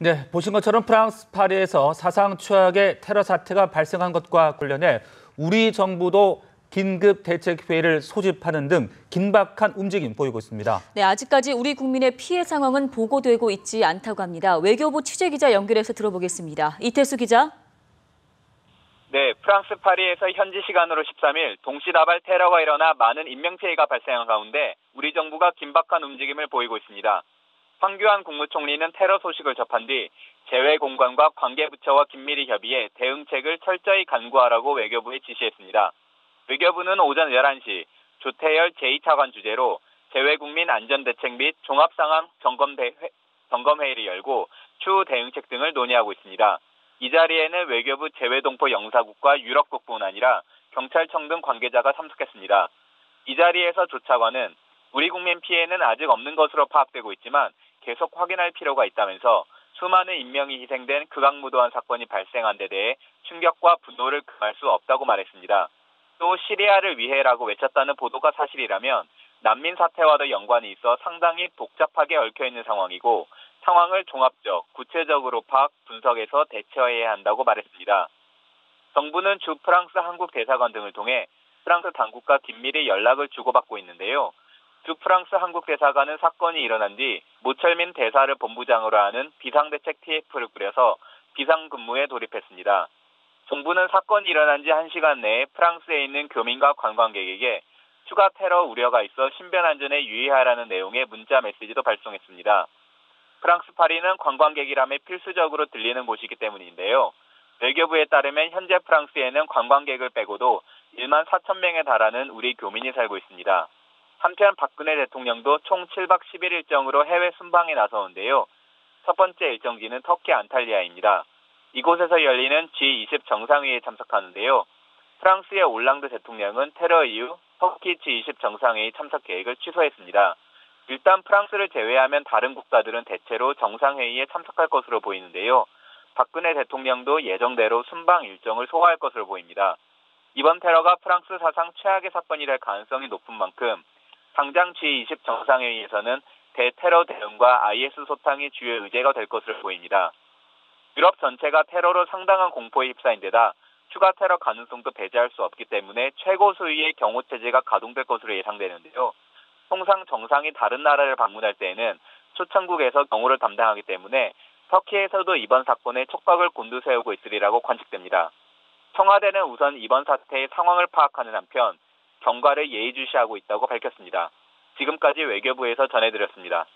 네, 보신 것처럼 프랑스 파리에서 사상 최악의 테러 사태가 발생한 것과 관련해 우리 정부도 긴급 대책 회의를 소집하는 등 긴박한 움직임 보이고 있습니다. 네, 아직까지 우리 국민의 피해 상황은 보고되고 있지 않다고 합니다. 외교부 취재기자 연결해서 들어보겠습니다. 이태수 기자. 네, 프랑스 파리에서 현지 시간으로 13일 동시다발 테러가 일어나 많은 인명피해가 발생한 가운데 우리 정부가 긴박한 움직임을 보이고 있습니다. 황교안 국무총리는 테러 소식을 접한 뒤 재외공관과 관계부처와 긴밀히 협의해 대응책을 철저히 간구하라고 외교부에 지시했습니다. 외교부는 오전 11시 조태열 제2차관 주재로 재외국민 안전대책 및 종합상황 점검회의를 열고 추후 대응책 등을 논의하고 있습니다. 이 자리에는 외교부 재외동포 영사국과 유럽국뿐 아니라 경찰청 등 관계자가 참석했습니다. 이 자리에서 조 차관은 우리 국민 피해는 아직 없는 것으로 파악되고 있지만 계속 확인할 필요가 있다면서 수많은 인명이 희생된 극악무도한 사건이 발생한 데 대해 충격과 분노를 금할 수 없다고 말했습니다. 또 시리아를 위해라고 외쳤다는 보도가 사실이라면 난민 사태와도 연관이 있어 상당히 복잡하게 얽혀있는 상황이고 상황을 종합적, 구체적으로 파악, 분석해서 대처해야 한다고 말했습니다. 정부는 주 프랑스 한국 대사관 등을 통해 프랑스 당국과 긴밀히 연락을 주고받고 있는데요. 주 프랑스 한국 대사관은 사건이 일어난 뒤 모철민 대사를 본부장으로 하는 비상대책 TF를 꾸려서 비상근무에 돌입했습니다. 정부는 사건이 일어난 지 1시간 내에 프랑스에 있는 교민과 관광객에게 추가 테러 우려가 있어 신변 안전에 유의하라는 내용의 문자 메시지도 발송했습니다. 프랑스 파리는 관광객이라며 필수적으로 들리는 곳이기 때문인데요. 외교부에 따르면 현재 프랑스에는 관광객을 빼고도 1만 4천 명에 달하는 우리 교민이 살고 있습니다. 한편 박근혜 대통령도 총 7박 10일 일정으로 해외 순방에 나서는데요. 첫 번째 일정지는 터키 안탈리아입니다. 이곳에서 열리는 G20 정상회의에 참석하는데요. 프랑스의 올랑드 대통령은 테러 이후 터키 G20 정상회의 참석 계획을 취소했습니다. 일단 프랑스를 제외하면 다른 국가들은 대체로 정상회의에 참석할 것으로 보이는데요. 박근혜 대통령도 예정대로 순방 일정을 소화할 것으로 보입니다. 이번 테러가 프랑스 사상 최악의 사건이 될 가능성이 높은 만큼 당장 G20 정상회의에서는 대테러 대응과 IS 소탕이 주요 의제가 될 것으로 보입니다. 유럽 전체가 테러로 상당한 공포에 휩싸인 데다 추가 테러 가능성도 배제할 수 없기 때문에 최고 수위의 경호체제가 가동될 것으로 예상되는데요. 통상 정상이 다른 나라를 방문할 때에는 초청국에서 경호를 담당하기 때문에 터키에서도 이번 사건에 촉각을 곤두세우고 있으리라고 관측됩니다. 청와대는 우선 이번 사태의 상황을 파악하는 한편 경과를 예의주시하고 있다고 밝혔습니다. 지금까지 외교부에서 전해드렸습니다.